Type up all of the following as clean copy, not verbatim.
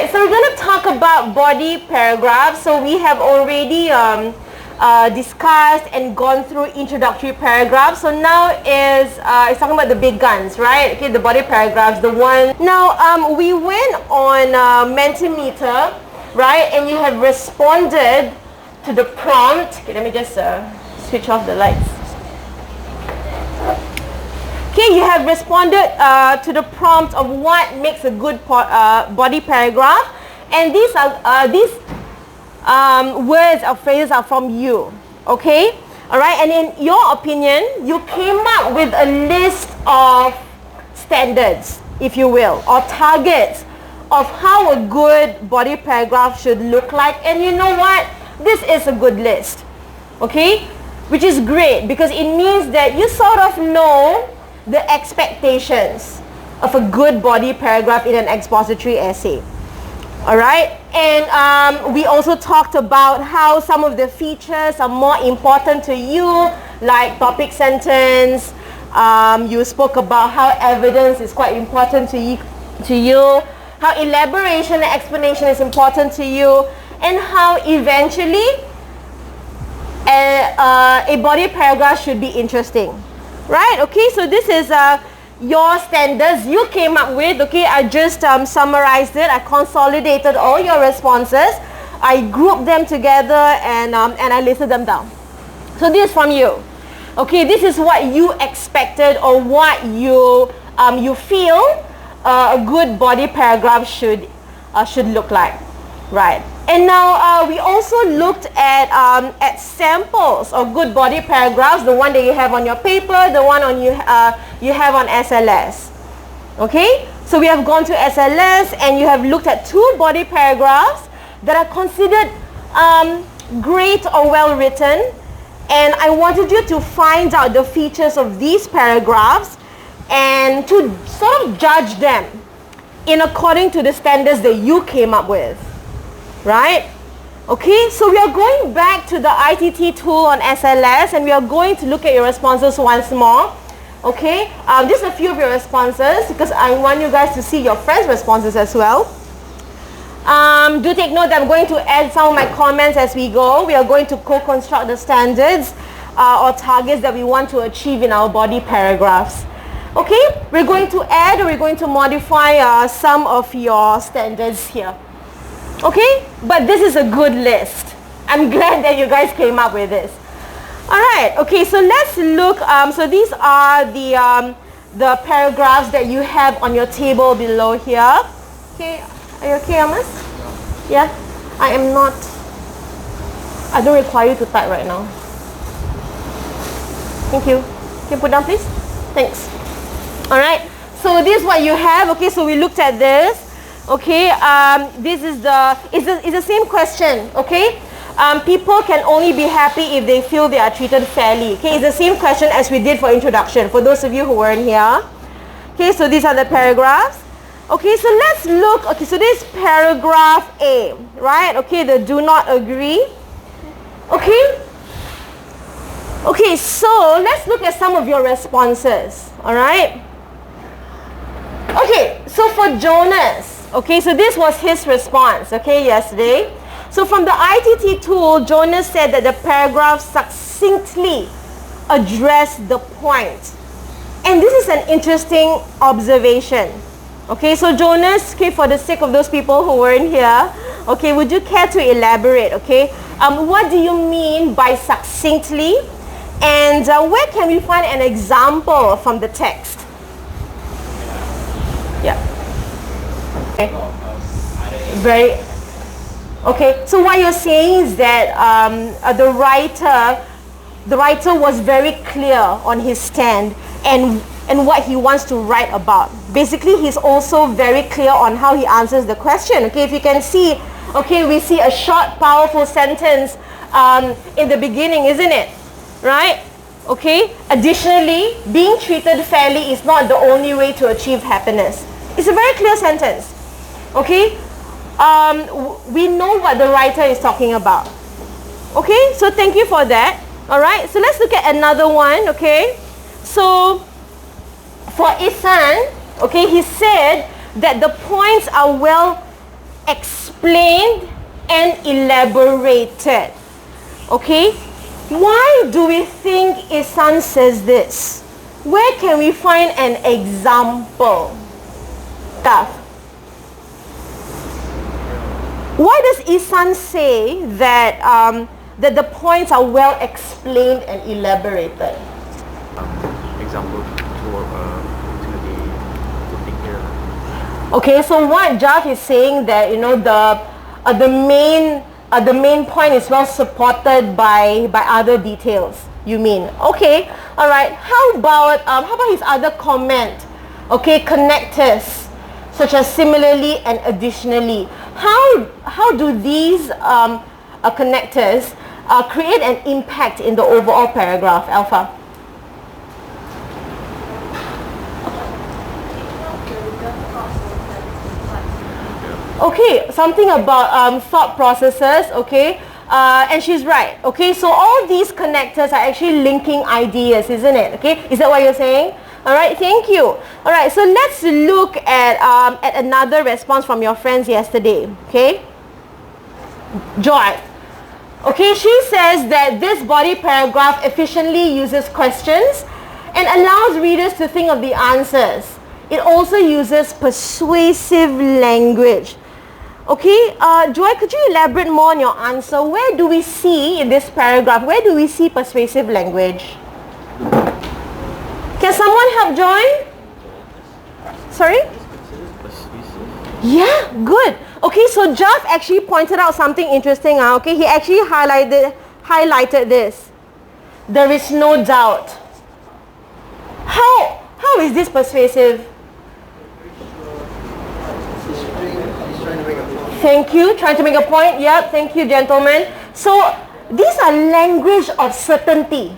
Alright, so we're going to talk about body paragraphs. So we have already discussed and gone through introductory paragraphs. So now it's talking about the big guns, right? Okay, the body paragraphs, the one. Now, we went on Mentimeter, right? And you have responded to the prompt. Okay, let me just switch off the lights. Okay, you have responded to the prompt of what makes a good body paragraph, and these words or phrases are from you. Okay, all right. And in your opinion, you came up with a list of standards, if you will, or targets of how a good body paragraph should look like. And you know what? This is a good list. Okay, which is great because it means that you sort of know the expectations of a good body paragraph in an expository essay. Alright, and we also talked about how some of the features are more important to you, like topic sentence. You spoke about how evidence is quite important to you, how elaboration and explanation is important to you, and how eventually a body paragraph should be interesting. Right, okay, so this is your standards you came up with. Okay, I just summarized it. I consolidated all your responses. I grouped them together and I listed them down. So this is from you. Okay, this is what you expected or what you feel a good body paragraph should look like. Right. And now we also looked at samples of good body paragraphs, the one that you have on your paper, the one on you have on SLS. Okay? So we have gone to SLS and you have looked at 2 body paragraphs that are considered great or well written. And I wanted you to find out the features of these paragraphs and to sort of judge them in according to the standards that you came up with. Right? Okay, so we are going back to the ITT tool on SLS and we are going to look at your responses once more. Okay, just a few of your responses because I want you guys to see your friends' responses as well. Do take note that I'm going to add some of my comments as we go. We are going to co-construct the standards or targets that we want to achieve in our body paragraphs. Okay, we're going to add or we're going to modify some of your standards here. Okay, but this is a good list. I'm glad that you guys came up with this. All right, okay, so let's look. So these are the paragraphs that you have on your table below here. Okay, are you okay, Amos? Yeah, I am not. I don't require you to type right now. Thank you. Can you put down, please? Thanks. All right, so this is what you have. Okay, so we looked at this. Okay, this is it's the same question. Okay, people can only be happy if they feel they are treated fairly. Okay, it's the same question as we did for introduction, for those of you who weren't here. Okay, so these are the paragraphs. Okay, so let's look. Okay, so this is paragraph A, right? Okay, the do not agree. Okay. Okay, so let's look at some of your responses. All right. Okay, so for Jonas. Okay, so this was his response, okay, yesterday. So from the ITT tool, Jonas said that the paragraph succinctly addressed the point. And this is an interesting observation. Okay, so Jonas, okay, for the sake of those people who weren't here, okay, would you care to elaborate, okay? What do you mean by succinctly? And where can we find an example from the text? Yeah. Okay. Very. Okay. So what you're saying is that the writer was very clear on his stand and what he wants to write about. Basically, he's also very clear on how he answers the question. Okay. If you can see, okay, we see a short, powerful sentence in the beginning, isn't it? Right? Okay. Additionally, being treated fairly is not the only way to achieve happiness. It's a very clear sentence. Okay, we know what the writer is talking about. Okay, so thank you for that. All right, so let's look at another one. Okay, so for Isan, okay, he said that the points are well explained and elaborated. Okay? Why do we think Isan says this? Where can we find an example? Taf. Why does Isan say that that the points are well explained and elaborated? Example to think here. Okay, so what Jav is saying that the main point is well supported by other details. You mean? Okay, all right. How about his other comment? Okay, connectors such as similarly and additionally. How do these connectors create an impact in the overall paragraph, Alpha? Okay, something about thought processes, okay? And she's right, okay? So all these connectors are actually linking ideas, isn't it? Okay, is that what you're saying? All right, thank you. All right, so let's look at another response from your friends yesterday, okay? Joy. Okay, she says that this body paragraph efficiently uses questions and allows readers to think of the answers. It also uses persuasive language. Okay, Joy, could you elaborate more on your answer? Where do we see in this paragraph, where do we see persuasive language? Can someone help Joy? Sorry? Yeah, good. Okay, so Jeff actually pointed out something interesting. Okay, he actually highlighted this. There is no doubt. How is this persuasive? Thank you. Trying to make a point. Yeah, thank you, gentlemen. So these are language of certainty,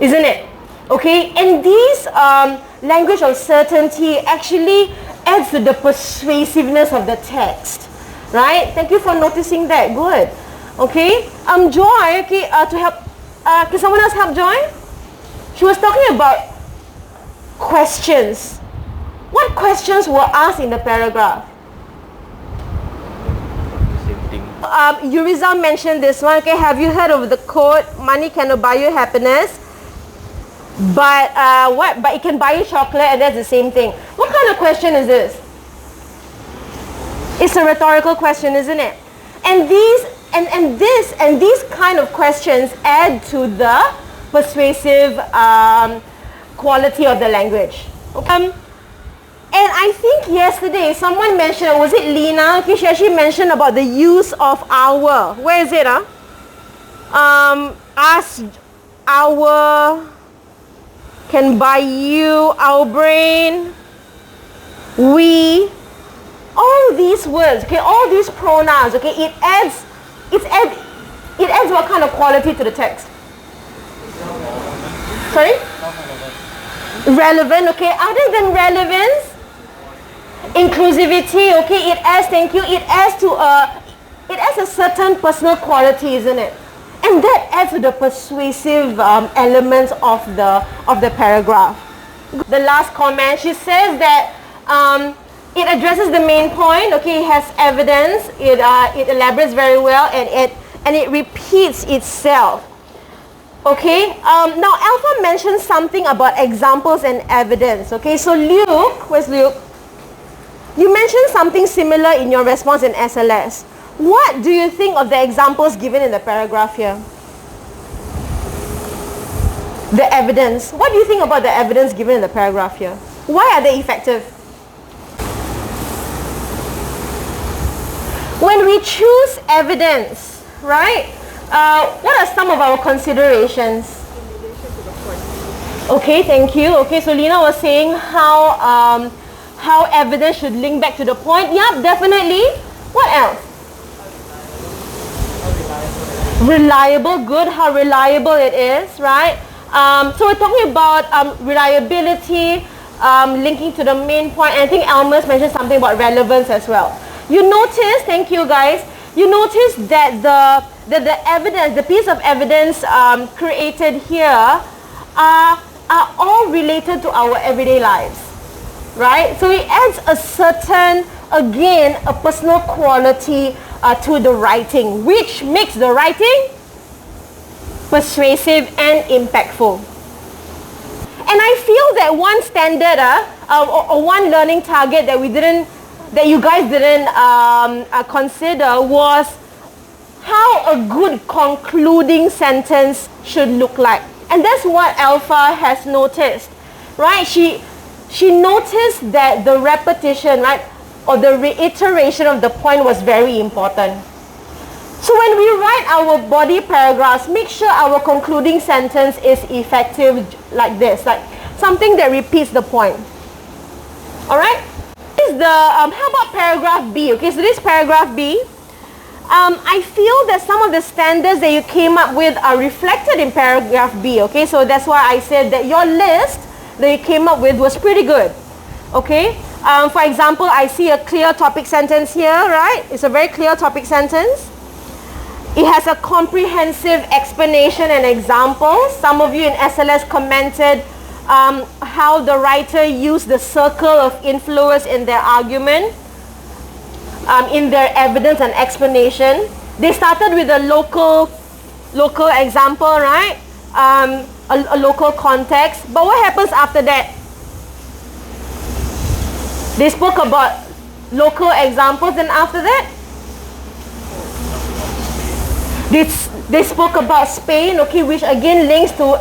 isn't it? Okay, and these language of certainty actually adds to the persuasiveness of the text, right? Thank you for noticing that. Good. Okay, Joy. Okay, to help. Can someone else help Joy? She was talking about questions. What questions were asked in the paragraph? Yuriza mentioned this one. Okay, have you heard of the quote, money cannot buy you happiness, but but it can buy you chocolate, and that's the same thing. What kind of question is this? It's a rhetorical question, isn't it? And these kind of questions add to the persuasive quality of the language. And I think yesterday someone mentioned, was it Lena? Okay, she actually mentioned about the use of our. Where is it? Us, our, can buy you, our brain, we. All these words, okay, all these pronouns, okay, it adds what kind of quality to the text? Sorry? Relevant, okay. Other than relevance, inclusivity, okay, it adds, thank you, it adds a certain personal quality, isn't it? And that adds to the persuasive elements of the paragraph. The last comment, she says that it addresses the main point, okay, it has evidence, it elaborates very well, and it repeats itself. Okay, now Alpha mentioned something about examples and evidence. Okay, so Luke, where's Luke? You mentioned something similar in your response in SLS. What do you think of the examples given in the paragraph here? The evidence. What do you think about the evidence given in the paragraph here? Why are they effective? When we choose evidence, right? What are some of our considerations? Okay, thank you. Okay, so Lena was saying how evidence should link back to the point. Yep, definitely. What else? Reliable, good, how reliable it is, right? So we're talking about reliability, linking to the main point, and I think Almus mentioned something about relevance as well. You notice, thank you guys, you notice that the evidence, the piece of evidence created here are all related to our everyday lives, right? So it adds a again, a personal quality to the writing, which makes the writing persuasive and impactful. And I feel that one standard or one learning target that you guys didn't consider was how a good concluding sentence should look like. And that's what Alpha has noticed, right? She noticed that the repetition, right, or the reiteration of the point was very important. So when we write our body paragraphs, make sure our concluding sentence is effective like this, like something that repeats the point. Alright? How about paragraph B? Okay, so this paragraph B. I feel that some of the standards that you came up with are reflected in paragraph B. Okay, so that's why I said that your list that you came up with was pretty good. Okay, for example, I see a clear topic sentence here, right? It's a very clear topic sentence. It has a comprehensive explanation and examples. Some of you in SLS commented how the writer used the circle of influence in their argument, in their evidence and explanation. They started with a local example, right? A local context. But what happens after that? They spoke about local examples, and after that, they spoke about Spain, okay, which again links to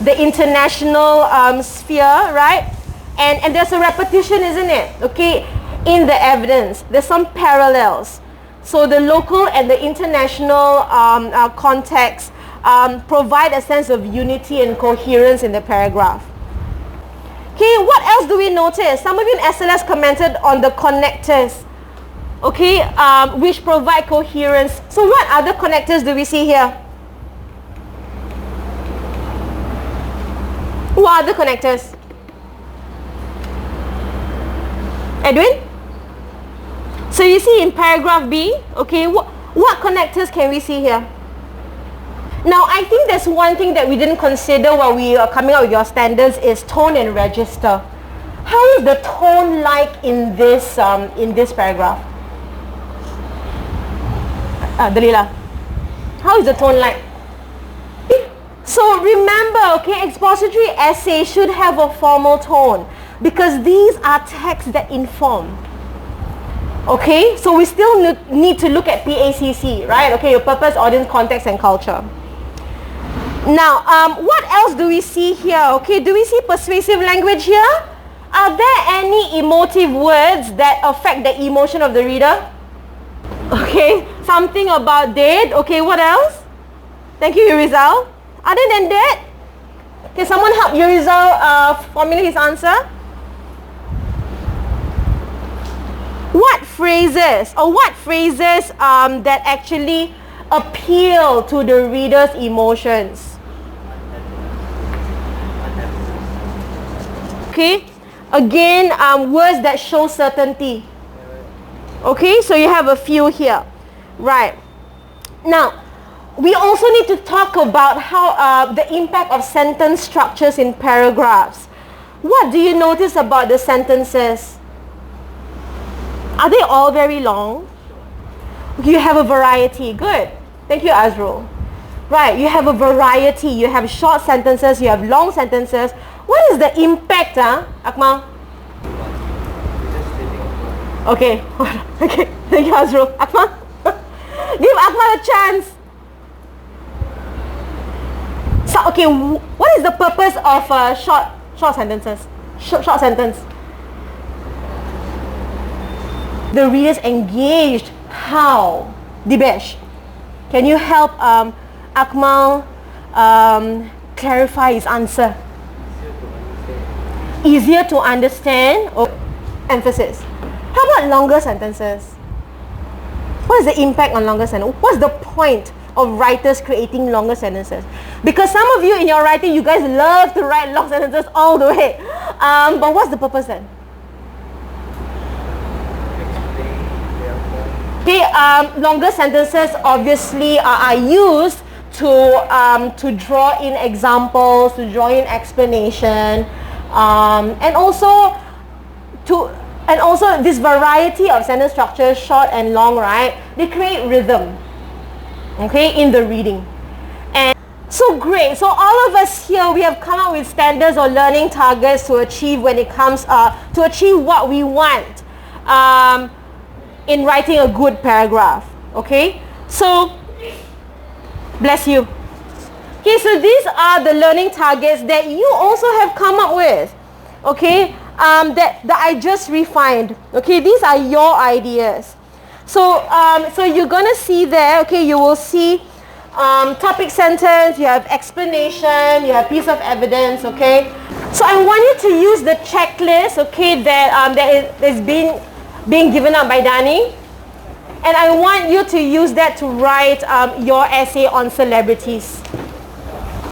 the international sphere, right? And there's a repetition, isn't it? Okay, in the evidence, there's some parallels. So the local and the international context provide a sense of unity and coherence in the paragraph. Okay, what else do we notice? Some of you in SLS commented on the connectors, okay, which provide coherence. So what other connectors do we see here? What other connectors? Edwin? So you see in paragraph B, okay, what connectors can we see here? Now, I think there's one thing that we didn't consider while we are coming up with your standards is tone and register. How is the tone like in this paragraph? Dalila, how is the tone like? So remember, okay, expository essays should have a formal tone because these are texts that inform. Okay, so we still need to look at PACC, right? Okay, your purpose, audience, context, and culture. Now, what else do we see here? Okay, do we see persuasive language here? Are there any emotive words that affect the emotion of the reader? Okay, something about dead. Okay, what else? Thank you, Yurizal. Other than that, can someone help Yurizal formulate his answer? What phrases that actually appeal to the reader's emotions? Okay, again, words that show certainty. Okay, so you have a few here, right? Now, we also need to talk about how the impact of sentence structures in paragraphs. What do you notice about the sentences? Are they all very long? You have a variety. Good. Thank you, Azrul. Right, you have a variety. You have short sentences, you have long sentences. What is the impact, Akmal? Okay. Okay. Thank you, Azrul. Akmal? Give Akmal a chance. So, okay, what is the purpose of short sentences? Short sentence. The reader's engaged. How? Dibesh, can you help Akmal clarify his answer? Easier to understand. Or emphasis. How about longer sentences? What is the impact on longer sentences? What's the point of writers creating longer sentences? Because some of you in your writing, you guys love to write long sentences all the way. But what's the purpose then? Okay, longer sentences obviously are used to draw in examples, to draw in explanation, and also to And also this variety of sentence structures, short and long, right? They create rhythm, okay, in the reading. And so great. So all of us here, we have come up with standards or learning targets to achieve when it comes to achieve what we want in writing a good paragraph. Okay. So bless you. Okay. So these are the learning targets that you also have come up with. Okay. That I just refined. Okay. These are your ideas. So so you're gonna see there. Okay. You will see topic sentence, you have explanation, you have piece of evidence, okay? So I want you to use the checklist, okay, that is being given out by Dani. And I want you to use that to write your essay on celebrities.